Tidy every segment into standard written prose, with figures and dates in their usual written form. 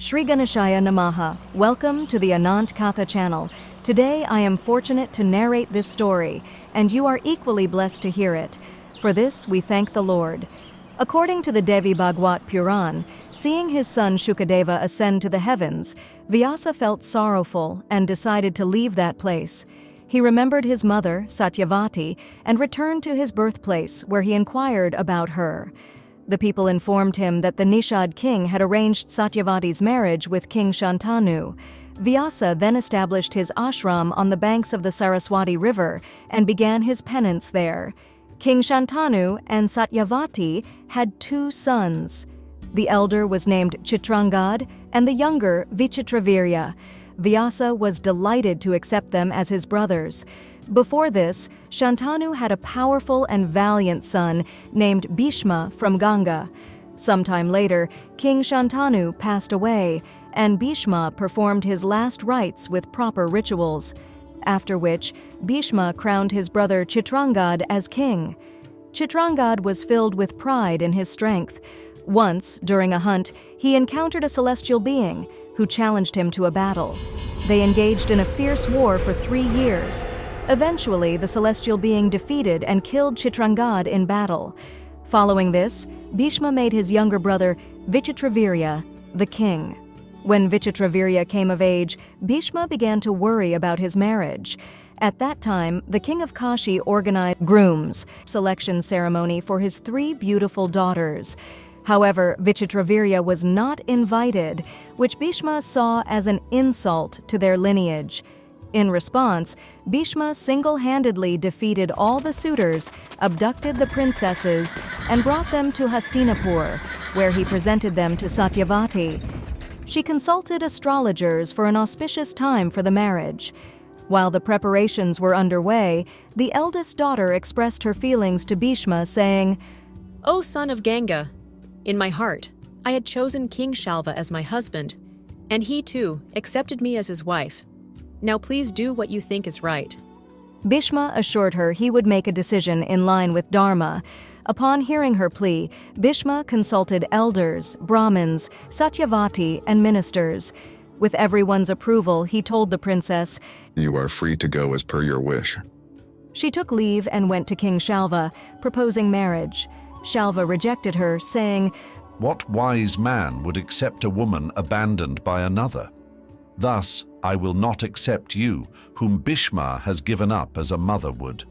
Shri Ganeshaya Namaha. Welcome to the Anant Katha channel. Today I am fortunate to narrate this story, and you are equally blessed to hear it. For this we thank the Lord. According to the Devi Bhagwat Purana, seeing his son Shukadeva ascend to the heavens, Vyasa felt sorrowful and decided to leave that place. He remembered his mother, Satyavati, and returned to his birthplace, where he inquired about her. The people informed him that the Nishad king had arranged Satyavati's marriage with King Shantanu. Vyasa then established his ashram on the banks of the Saraswati River and began his penance there. King Shantanu and Satyavati had two sons. The elder was named Chitrangada and the younger Vichitravirya. Vyasa was delighted to accept them as his brothers. Before this, Shantanu had a powerful and valiant son named Bhishma from Ganga. Sometime later, King Shantanu passed away, and Bhishma performed his last rites with proper rituals, after which Bhishma crowned his brother Chitrangada as king. Chitrangada was filled with pride in his strength. Once, during a hunt, he encountered a celestial being who challenged him to a battle. They engaged in a fierce war for 3 years. Eventually, the celestial being defeated and killed Chitrangada in battle. Following this, Bhishma made his younger brother, Vichitravirya, the king. When Vichitravirya came of age, Bhishma began to worry about his marriage. At that time, the king of Kashi organized grooms selection ceremony for his 3 beautiful daughters. However, Vichitravirya was not invited, which Bhishma saw as an insult to their lineage. In response, Bhishma single-handedly defeated all the suitors, abducted the princesses, and brought them to Hastinapur, where he presented them to Satyavati. She consulted astrologers for an auspicious time for the marriage. While the preparations were underway, the eldest daughter expressed her feelings to Bhishma, saying, "O son of Ganga, in my heart, I had chosen King Shalva as my husband, and he too accepted me as his wife. Now please do what you think is right." Bhishma assured her he would make a decision in line with Dharma. Upon hearing her plea, Bhishma consulted elders, Brahmins, Satyavati, and ministers. With everyone's approval, he told the princess, "You are free to go as per your wish." She took leave and went to King Shalva, proposing marriage. Shalva rejected her, saying, "What wise man would accept a woman abandoned by another? Thus, I will not accept you, whom Bhishma has given up as a mother would."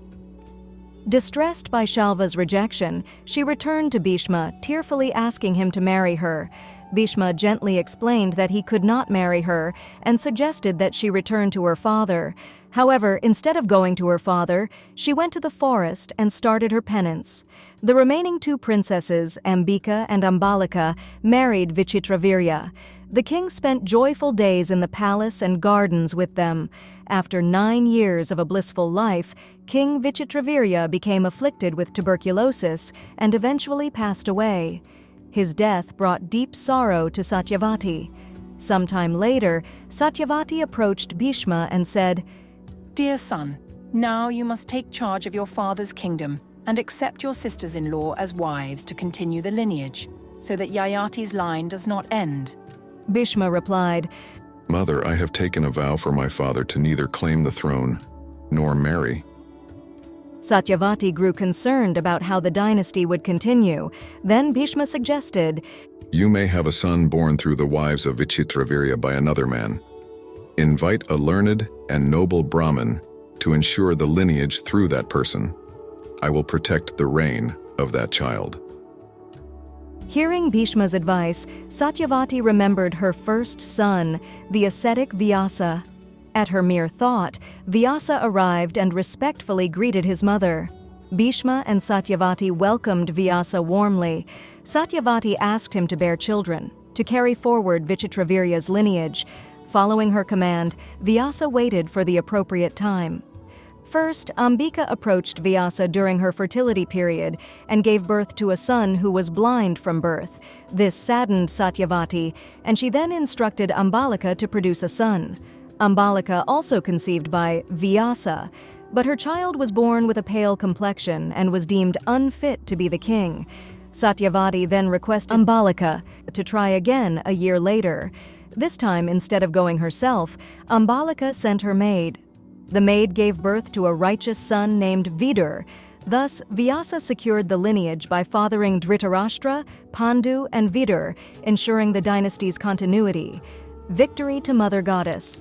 Distressed by Shalva's rejection, she returned to Bhishma, tearfully asking him to marry her. Bhishma gently explained that he could not marry her and suggested that she return to her father. However, instead of going to her father, she went to the forest and started her penance. The remaining 2 princesses, Ambika and Ambalika, married Vichitravirya. The king spent joyful days in the palace and gardens with them. After 9 years of a blissful life, King Vichitravirya became afflicted with tuberculosis and eventually passed away. His death brought deep sorrow to Satyavati. Sometime later, Satyavati approached Bhishma and said, "Dear son, now you must take charge of your father's kingdom and accept your sisters-in-law as wives to continue the lineage, so that Yayati's line does not end." Bhishma replied, "Mother, I have taken a vow for my father to neither claim the throne nor marry." Satyavati grew concerned about how the dynasty would continue. Then Bhishma suggested, "You may have a son born through the wives of Vichitravirya by another man. Invite a learned and noble Brahmin to ensure the lineage through that person. I will protect the reign of that child." Hearing Bhishma's advice, Satyavati remembered her first son, the ascetic Vyasa. At her mere thought, Vyasa arrived and respectfully greeted his mother. Bhishma and Satyavati welcomed Vyasa warmly. Satyavati asked him to bear children, to carry forward Vichitravirya's lineage. Following her command, Vyasa waited for the appropriate time. First, Ambika approached Vyasa during her fertility period and gave birth to a son who was blind from birth. This saddened Satyavati, and she then instructed Ambalika to produce a son. Ambalika also conceived by Vyasa, but her child was born with a pale complexion and was deemed unfit to be the king. Satyavati then requested Ambalika to try again a year later. This time, instead of going herself, Ambalika sent her maid. The maid gave birth to a righteous son named Vidura. Thus, Vyasa secured the lineage by fathering Dhritarashtra, Pandu, and Vidura, ensuring the dynasty's continuity. Victory to Mother Goddess.